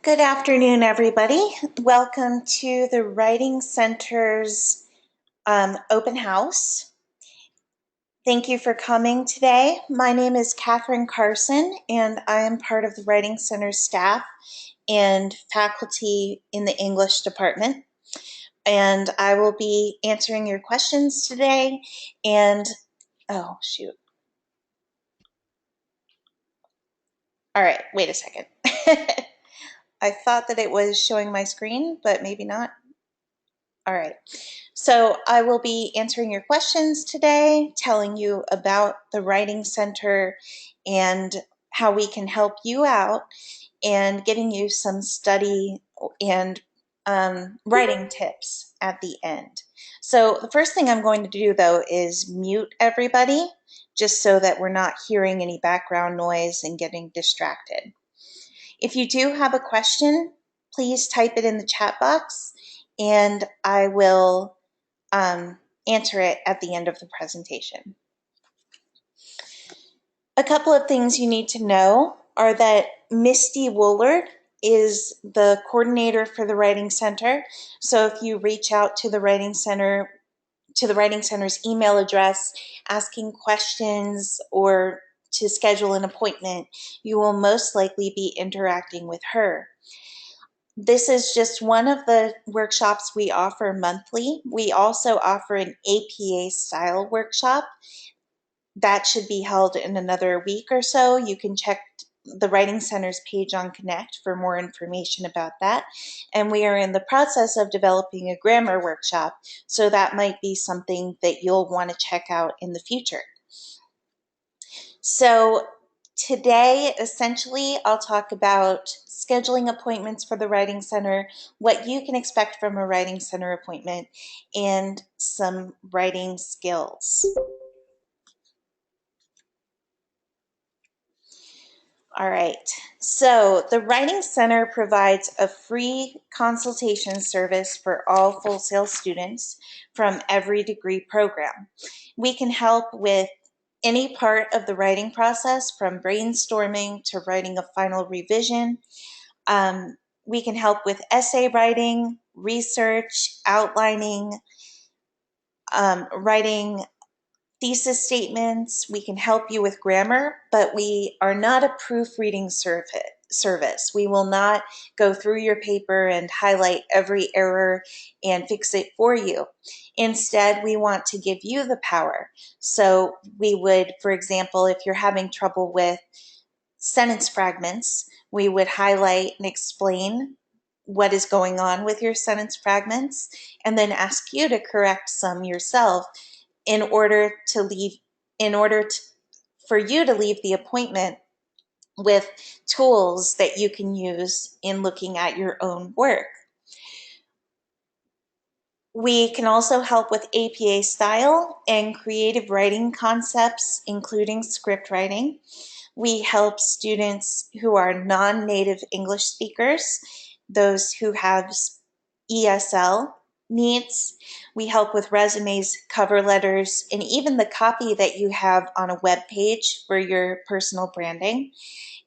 Good afternoon, everybody. Welcome to the Writing Center's open house. Thank you for coming today. My name is Catherine Carson, and I am part of the Writing Center staff and faculty in the English department. And I will be answering your questions today. And, oh, shoot. All right, wait a second. I thought that it was showing my screen, but maybe not. All right. So I will be answering your questions today, telling you about the Writing Center and how we can help you out, and giving you some study and writing tips at the end. So the first thing I'm going to do, though, is mute everybody, just so that we're not hearing any background noise and getting distracted. If you do have a question, please type it in the chat box, and I will answer it at the end of the presentation. A couple of things you need to know are that Misty Woolard is the coordinator for the Writing Center. So if you reach out to the Writing Center, to the Writing Center's email address, asking questions or to schedule an appointment, you will most likely be interacting with her. This is just one of the workshops we offer monthly. We also offer an APA style workshop that should be held in another week or so. You can check the Writing Center's page on Connect for more information about that. And we are in the process of developing a grammar workshop, so that might be something that you'll want to check out in the future. So today, essentially, I'll talk about scheduling appointments for the Writing Center, what you can expect from a Writing Center appointment, and some writing skills. All right, so the Writing Center provides a free consultation service for all Full Sail students from every degree program. We can help with any part of the writing process, from brainstorming to writing a final revision. We can help with essay writing, research, outlining, writing thesis statements. We can help you with grammar, but we are not a proofreading service. We will not go through your paper and highlight every error and fix it for you. Instead, we want to give you the power. So we would, for example, if you're having trouble with sentence fragments, we would highlight and explain what is going on with your sentence fragments, and then ask you to correct some yourself in order for you to leave the appointment with tools that you can use in looking at your own work. We can also help with APA style and creative writing concepts, including script writing. We help students who are non-native English speakers, those who have ESL needs. We help with resumes, cover letters, and even the copy that you have on a web page for your personal branding.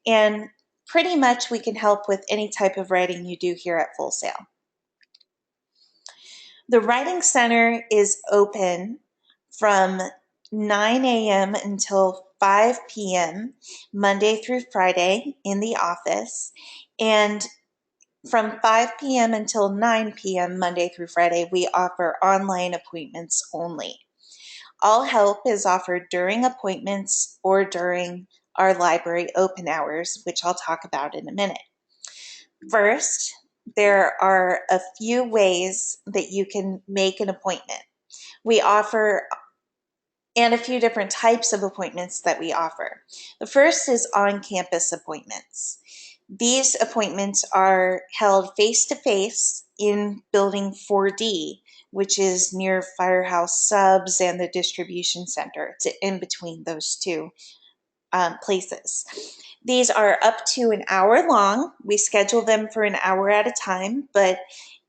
And pretty much we can help with any type of writing you do here at Full Sail. The Writing Center is open from 9 a.m. until 5 p.m. Monday through Friday in the office, and from 5 p.m. until 9 p.m. Monday through Friday, we offer online appointments only. All help is offered during appointments or during our library open hours, which I'll talk about in a minute. First, there are a few ways that you can make an appointment. We offer, and a few different types of appointments that we offer. The first is on-campus appointments. These appointments are held face-to-face in Building 4D, which is near Firehouse Subs and the distribution center. It's in between those two places. These are up to an hour long. We schedule them for an hour at a time, but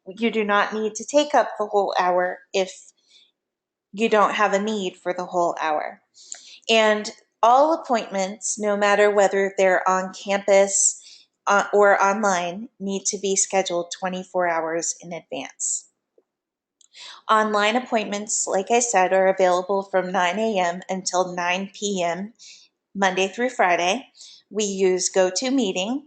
you do not need to take up the whole hour if you don't have a need for the whole hour. And all appointments, no matter whether they're on campus or online need to be scheduled 24 hours in advance. Online appointments, like I said, are available from 9 a.m. until 9 p.m. Monday through Friday. We use GoToMeeting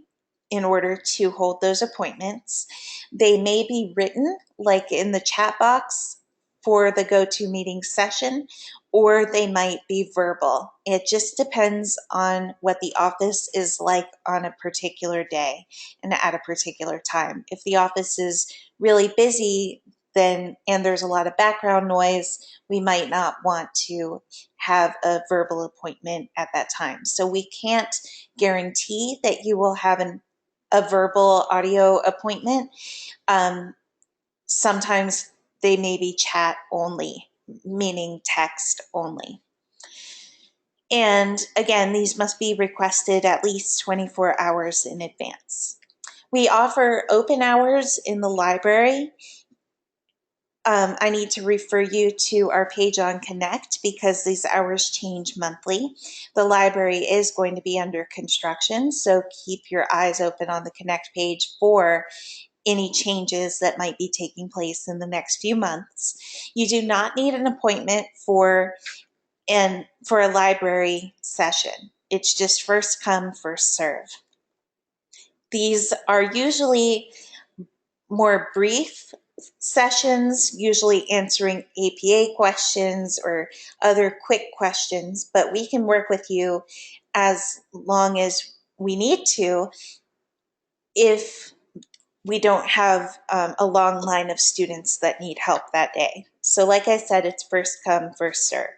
in order to hold those appointments. They may be written, like in the chat box for the GoToMeeting session, or they might be verbal. It just depends on what the office is like on a particular day and at a particular time. If the office is really busy, then and there's a lot of background noise, we might not want to have a verbal appointment at that time. So we can't guarantee that you will have a verbal audio appointment. Sometimes they may be chat only, meaning text only. And again, these must be requested at least 24 hours in advance. We offer open hours in the library. I need to refer you to our page on Connect because these hours change monthly. The library is going to be under construction, so keep your eyes open on the Connect page for any changes that might be taking place in the next few months. You do not need an appointment for a library session. It's just first come, first serve. These are usually more brief sessions, usually answering APA questions or other quick questions, but we can work with you as long as we need to if we don't have a long line of students that need help that day. So like I said, it's first come, first serve.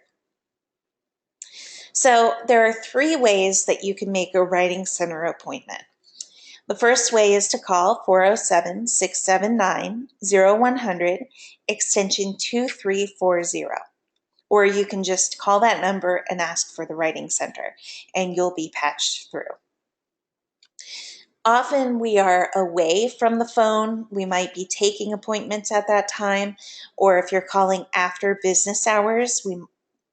So there are 3 ways that you can make a Writing Center appointment. The first way is to call 407-679-0100, extension 2340. Or you can just call that number and ask for the Writing Center, and you'll be patched through. Often we are away from the phone. We might be taking appointments at that time, or if you're calling after business hours, we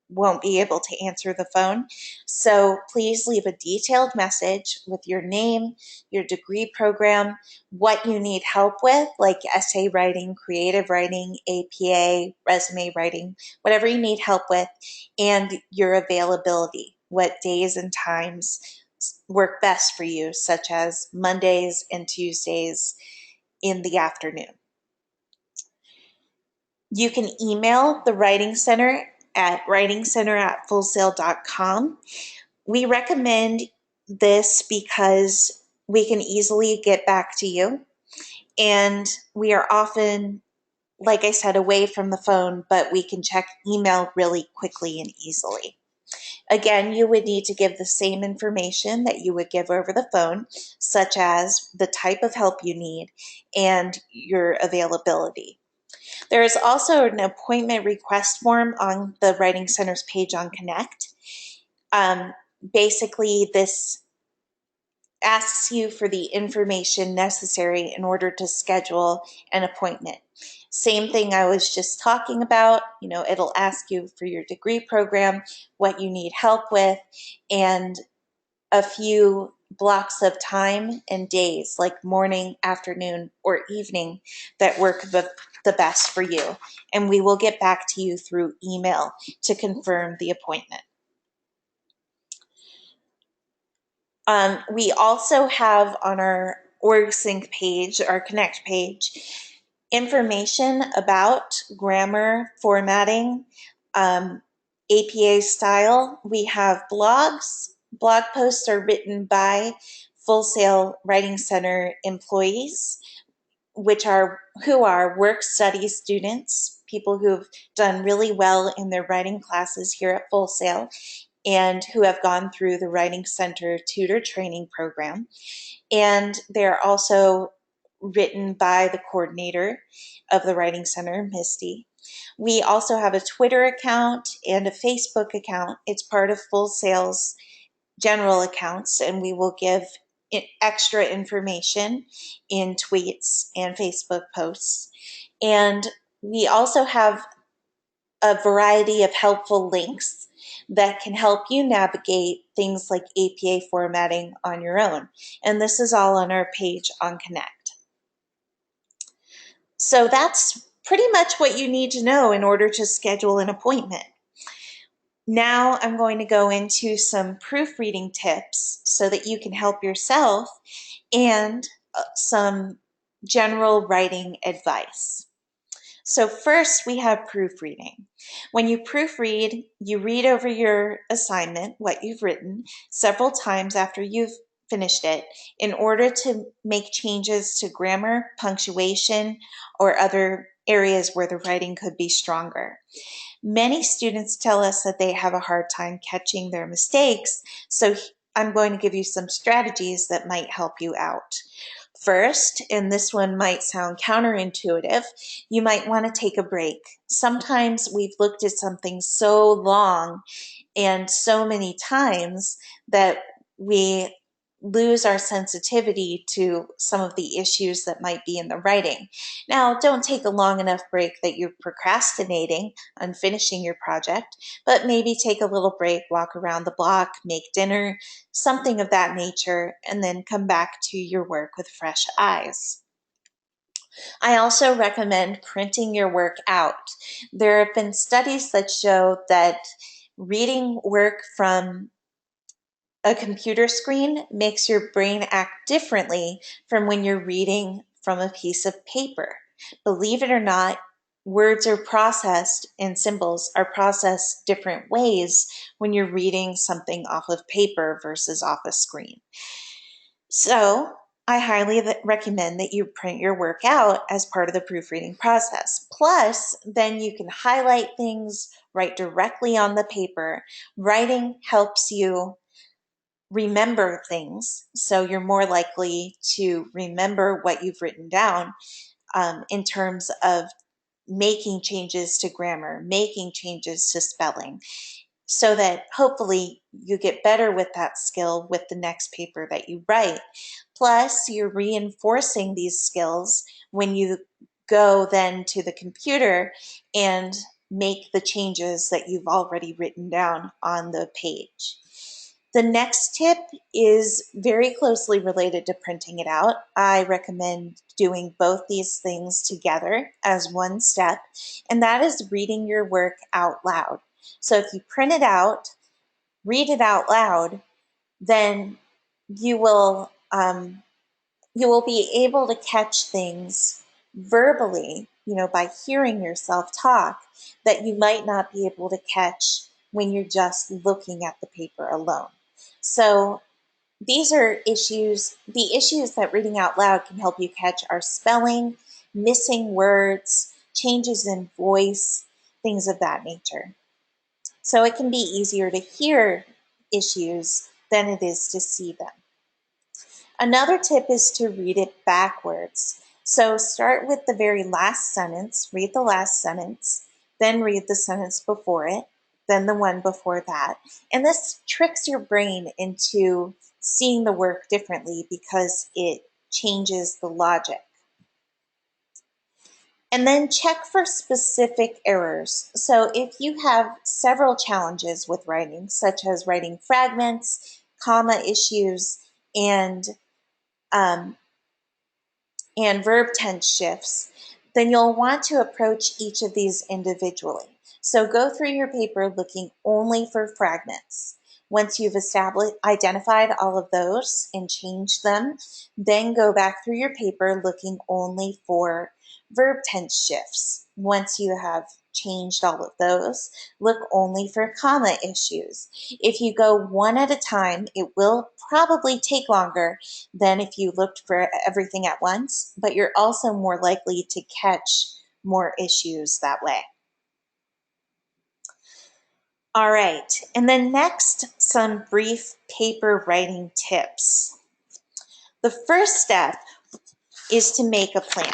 won't be able to answer the phone. So please leave a detailed message with your name, your degree program, what you need help with, like essay writing, creative writing, APA, resume writing, whatever you need help with, and your availability, what days and times work best for you, such as Mondays and Tuesdays in the afternoon. You can email the Writing Center at writingcenter@fullsail.com. We recommend this because we can easily get back to you, and we are often, like I said, away from the phone, but we can check email really quickly and easily. Again, you would need to give the same information that you would give over the phone, such as the type of help you need and your availability. There is also an appointment request form on the Writing Center's page on Connect. Basically, this asks you for the information necessary in order to schedule an appointment. Same thing I was just talking about, it'll ask you for your degree program, what you need help with, and a few blocks of time and days, like morning, afternoon, or evening, that work the best for you. And we will get back to you through email to confirm the appointment. We also have on our OrgSync page, our Connect page, information about grammar, formatting, APA style. We have blogs. Blog posts are written by Full Sail Writing Center employees, who are work study students, people who've done really well in their writing classes here at Full Sail, and who have gone through the Writing Center tutor training program. And they're also written by the coordinator of the Writing Center, Misty. We also have a Twitter account and a Facebook account. It's part of Full Sail's general accounts, and we will give extra information in tweets and Facebook posts. And we also have a variety of helpful links that can help you navigate things like APA formatting on your own. And this is all on our page on Connect. So that's pretty much what you need to know in order to schedule an appointment. Now I'm going to go into some proofreading tips so that you can help yourself and some general writing advice. So first we have proofreading. When you proofread, you read over your assignment, what you've written, several times after you've finished it in order to make changes to grammar, punctuation, or other areas where the writing could be stronger. Many students tell us that they have a hard time catching their mistakes, so I'm going to give you some strategies that might help you out. First, and this one might sound counterintuitive, you might want to take a break. Sometimes we've looked at something so long and so many times that we lose our sensitivity to some of the issues that might be in the writing. Now, don't take a long enough break that you're procrastinating on finishing your project, but maybe take a little break, walk around the block, make dinner, something of that nature, and then come back to your work with fresh eyes. I also recommend printing your work out. There have been studies that show that reading work from a computer screen makes your brain act differently from when you're reading from a piece of paper. Believe it or not, words are processed and symbols are processed different ways when you're reading something off of paper versus off a screen. So I highly recommend that you print your work out as part of the proofreading process. Plus, then you can highlight things, write directly on the paper. Writing helps you remember things, so you're more likely to remember what you've written down in terms of making changes to grammar, making changes to spelling, so that hopefully you get better with that skill with the next paper that you write. Plus, you're reinforcing these skills when you go then to the computer and make the changes that you've already written down on the page. The next tip is very closely related to printing it out. I recommend doing both these things together as one step, and that is reading your work out loud. So if you print it out, read it out loud, then you will be able to catch things verbally, by hearing yourself talk, that you might not be able to catch when you're just looking at the paper alone. So these are issues. The issues that reading out loud can help you catch are spelling, missing words, changes in voice, things of that nature. So it can be easier to hear issues than it is to see them. Another tip is to read it backwards. So start with the very last sentence, read the last sentence, then read the sentence before it, then the one before that. And this tricks your brain into seeing the work differently because it changes the logic. And then check for specific errors. So if you have several challenges with writing, such as writing fragments, comma issues, and verb tense shifts, then you'll want to approach each of these individually. So go through your paper looking only for fragments. Once you've identified all of those and changed them, then go back through your paper looking only for verb tense shifts. Once you have changed all of those, look only for comma issues. If you go one at a time, it will probably take longer than if you looked for everything at once, but you're also more likely to catch more issues that way. All right, and then next, some brief paper writing tips. The first step is to make a plan.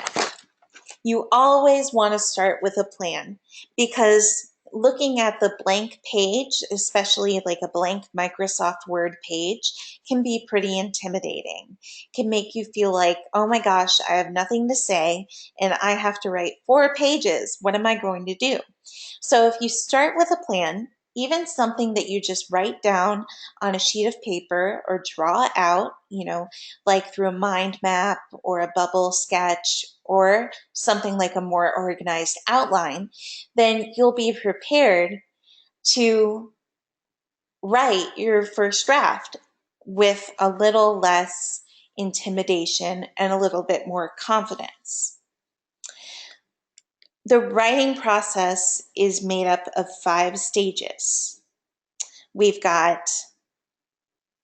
You always want to start with a plan because looking at the blank page, especially like a blank Microsoft Word page, can be pretty intimidating. It can make you feel like, oh my gosh, I have nothing to say and I have to write 4 pages. What am I going to do? So if you start with a plan, even something that you just write down on a sheet of paper or draw out, like through a mind map or a bubble sketch or something like a more organized outline, then you'll be prepared to write your first draft with a little less intimidation and a little bit more confidence. The writing process is made up of 5 stages. We've got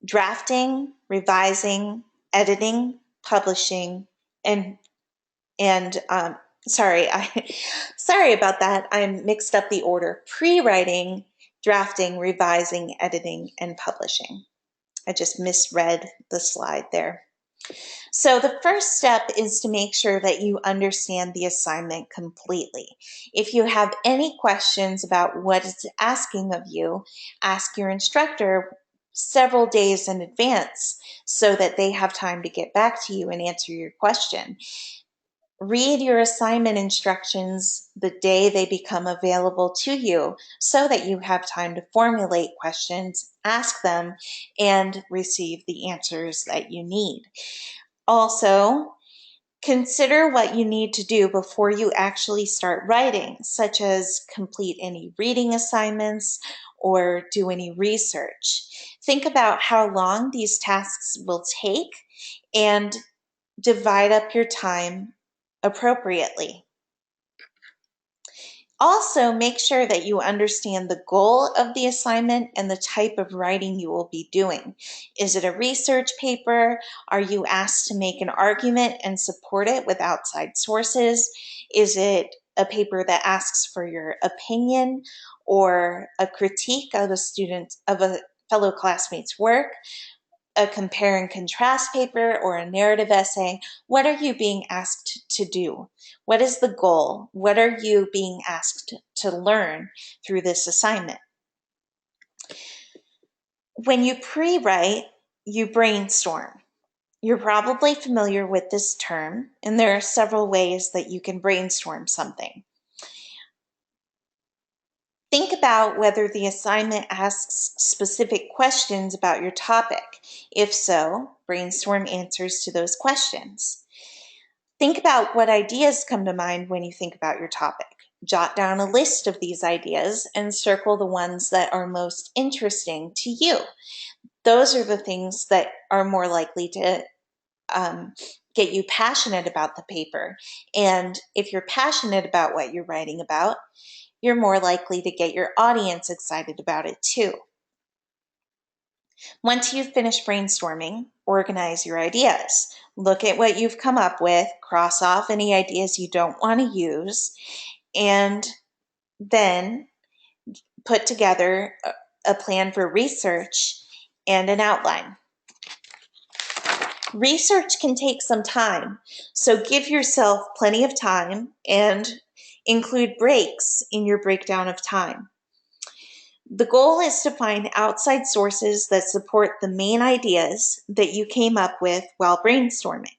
drafting, revising, editing, publishing, and sorry, sorry about that. I mixed up the order. Pre-writing, drafting, revising, editing, and publishing. I just misread the slide there. So the first step is to make sure that you understand the assignment completely. If you have any questions about what it's asking of you, ask your instructor several days in advance so that they have time to get back to you and answer your question. Read your assignment instructions the day they become available to you so that you have time to formulate questions, ask them, and receive the answers that you need. Also, consider what you need to do before you actually start writing, such as complete any reading assignments or do any research. Think about how long these tasks will take and divide up your time appropriately. Also, make sure that you understand the goal of the assignment and the type of writing you will be doing. Is it a research paper? Are you asked to make an argument and support it with outside sources? Is it a paper that asks for your opinion or a critique of a fellow classmate's work? A compare and contrast paper or a narrative essay? What are you being asked to do? What is the goal? What are you being asked to learn through this assignment? When you pre-write, you brainstorm. You're probably familiar with this term, and there are several ways that you can brainstorm something. Think about whether the assignment asks specific questions about your topic. If so, brainstorm answers to those questions. Think about what ideas come to mind when you think about your topic. Jot down a list of these ideas and circle the ones that are most interesting to you. Those are the things that are more likely to get you passionate about the paper. And if you're passionate about what you're writing about, you're more likely to get your audience excited about it too. Once you've finished brainstorming, organize your ideas. Look at what you've come up with, cross off any ideas you don't want to use, and then put together a plan for research and an outline. Research can take some time, so give yourself plenty of time and include breaks in your breakdown of time. The goal is to find outside sources that support the main ideas that you came up with while brainstorming.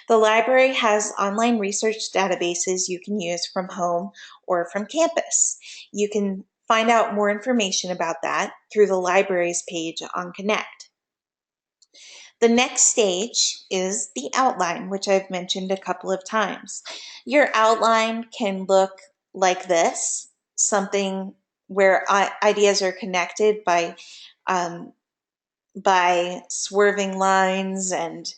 The library has online research databases you can use from home or from campus. You can find out more information about that through the library's page on Connect. The next stage is the outline, which I've mentioned a couple of times. Your outline can look like this, something where ideas are connected by swerving lines and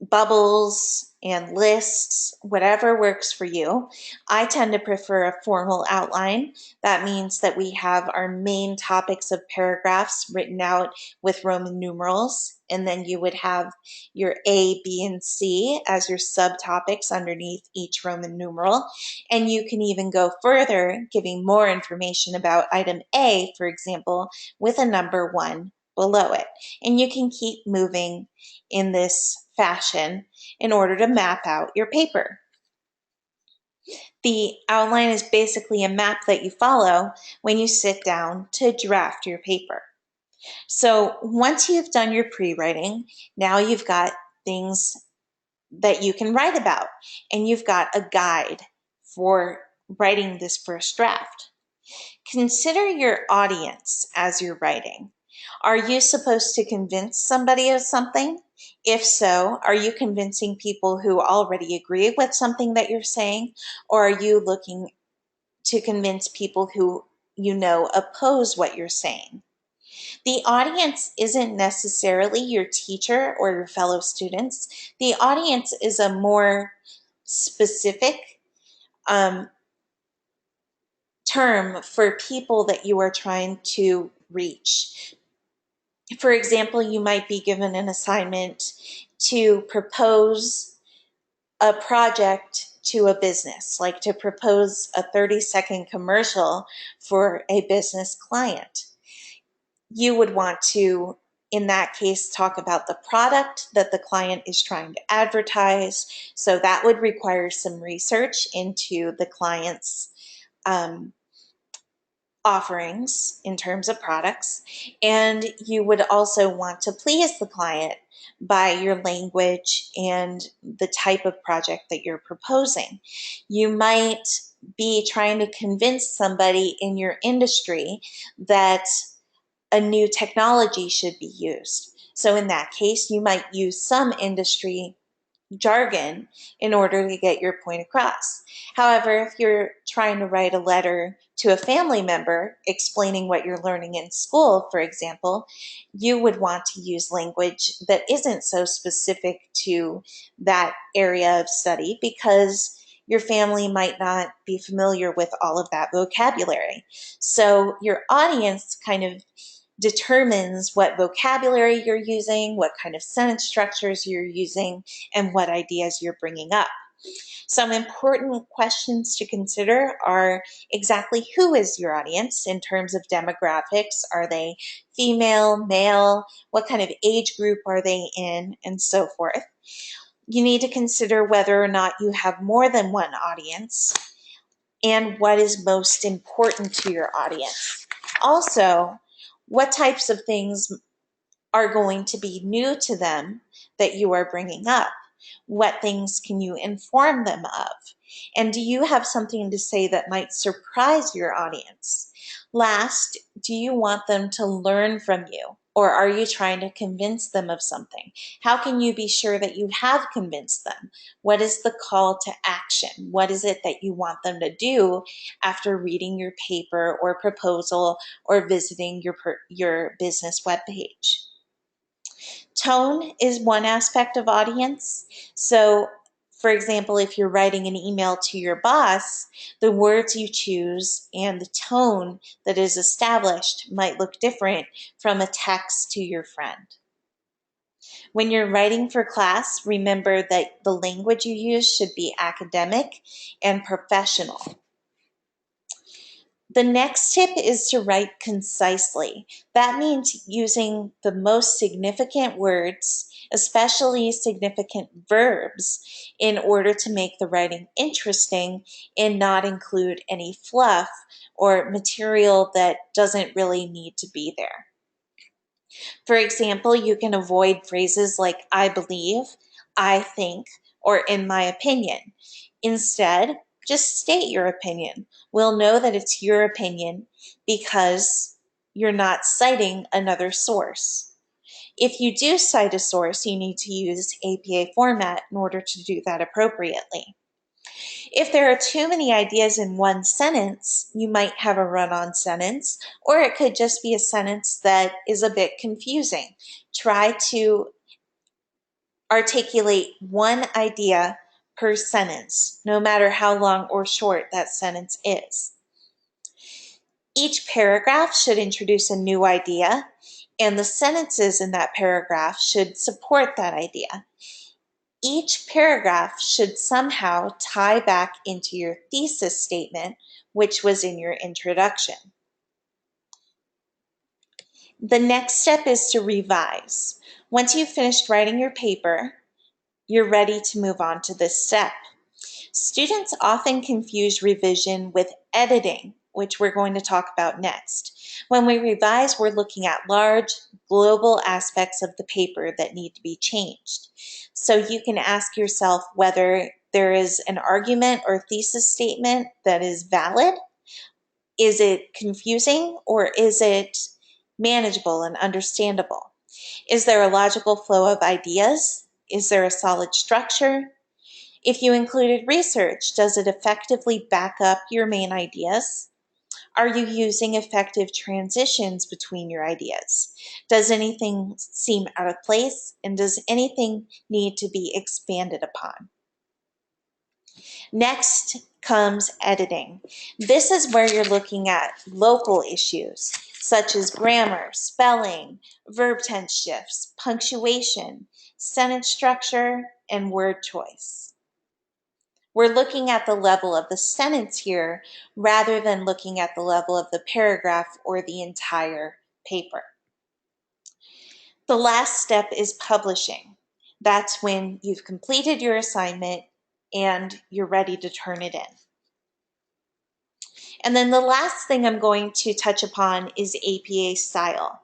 bubbles and lists, whatever works for you. I tend to prefer a formal outline. That means that we have our main topics of paragraphs written out with Roman numerals, and then you would have your A, B, and C as your subtopics underneath each Roman numeral. And you can even go further, giving more information about item A, for example, with a number 1 below it. And you can keep moving in this fashion in order to map out your paper. The outline is basically a map that you follow when you sit down to draft your paper. So once you've done your pre-writing, now you've got things that you can write about, and you've got a guide for writing this first draft. Consider your audience as you're writing. Are you supposed to convince somebody of something? If so, are you convincing people who already agree with something that you're saying? Or are you looking to convince people who oppose what you're saying? The audience isn't necessarily your teacher or your fellow students. The audience is a more specific um, term for people that you are trying to reach. For example, you might be given an assignment to propose a project to a business, like to propose a 30-second commercial for a business client. You would want to, in that case, talk about the product that the client is trying to advertise. So that would require some research into the client's um, offerings in terms of products. And you would also want to please the client by your language and the type of project that you're proposing. You might be trying to convince somebody in your industry that a new technology should be used. So in that case, you might use some industry jargon in order to get your point across. However, if you're trying to write a letter to a family member explaining what you're learning in school, for example, you would want to use language that isn't so specific to that area of study because your family might not be familiar with all of that vocabulary. So your audience kind of determines what vocabulary you're using, what kind of sentence structures you're using, and what ideas you're bringing up. Some important questions to consider are exactly who is your audience in terms of demographics. Are they female, male? What kind of age group are they in? And so forth. You need to consider whether or not you have more than one audience and what is most important to your audience. Also, what types of things are going to be new to them that you are bringing up? What things can you inform them of? And do you have something to say that might surprise your audience? Last, do you want them to learn from you? Or are you trying to convince them of something? How can you be sure that you have convinced them? What is the call to action? What is it that you want them to do after reading your paper or proposal or visiting your business webpage? Tone is one aspect of audience. So, for example, if you're writing an email to your boss, the words you choose and the tone that is established might look different from a text to your friend. When you're writing for class, remember that the language you use should be academic and professional. The next tip is to write concisely. That means using the most significant words, especially significant verbs, in order to make the writing interesting and not include any fluff or material that doesn't really need to be there. For example, you can avoid phrases like I believe, I think, or in my opinion. Instead, just state your opinion. We'll know that it's your opinion because you're not citing another source. If you do cite a source, you need to use APA format in order to do that appropriately. If there are too many ideas in one sentence, you might have a run-on sentence, or it could just be a sentence that is a bit confusing. Try to articulate one idea per sentence, no matter how long or short that sentence is. Each paragraph should introduce a new idea, and the sentences in that paragraph should support that idea. Each paragraph should somehow tie back into your thesis statement, which was in your introduction. The next step is to revise. Once you've finished writing your paper, you're ready to move on to this step. Students often confuse revision with editing, which we're going to talk about next. When we revise, we're looking at large, global aspects of the paper that need to be changed. So you can ask yourself whether there is an argument or thesis statement that is valid, Is it confusing or is it manageable and understandable? Is there a logical flow of ideas? Is there a solid structure? If you included research, does it effectively back up your main ideas? Are you using effective transitions between your ideas? Does anything seem out of place? And does anything need to be expanded upon? Next comes editing. This is where you're looking at local issues such as grammar, spelling, verb tense shifts, punctuation, sentence structure, and word choice. We're looking at the level of the sentence here rather than looking at the level of the paragraph or the entire paper. The last step is publishing. That's when you've completed your assignment and you're ready to turn it in. And then the last thing I'm going to touch upon is APA style.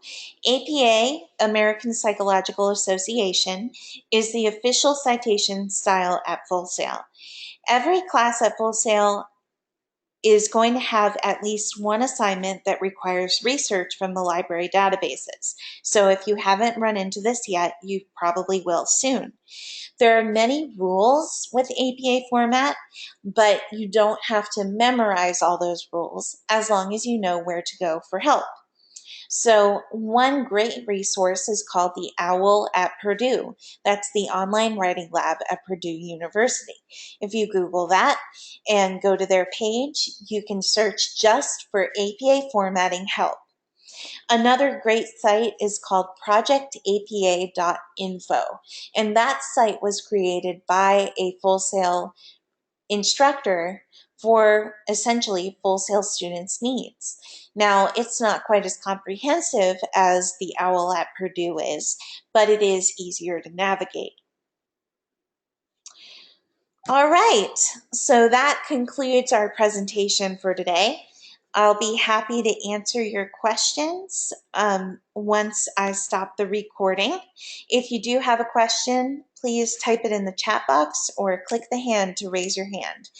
APA, American Psychological Association, is the official citation style at Full Sail. Every class at Full Sail is going to have at least one assignment that requires research from the library databases. So if you haven't run into this yet, you probably will soon. There are many rules with APA format, but you don't have to memorize all those rules as long as you know where to go for help. So one great resource is called the OWL at Purdue. That's the online writing lab at Purdue University. If you Google that and go to their page, you can search just for APA formatting help. Another great site is called projectapa.info, and that site was created by a Full Sail instructor for essentially Full Sail students' needs. Now, it's not quite as comprehensive as the OWL at Purdue is, but it is easier to navigate. All right, so that concludes our presentation for today. I'll be happy to answer your questions once I stop the recording. If you do have a question, please type it in the chat box or click the hand to raise your hand.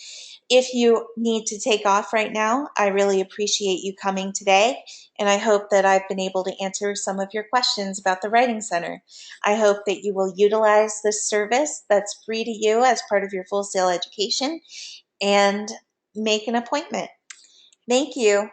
If you need to take off right now, I really appreciate you coming today, and I hope that I've been able to answer some of your questions about the Writing Center. I hope that you will utilize this service that's free to you as part of your Full Sail education and make an appointment. Thank you.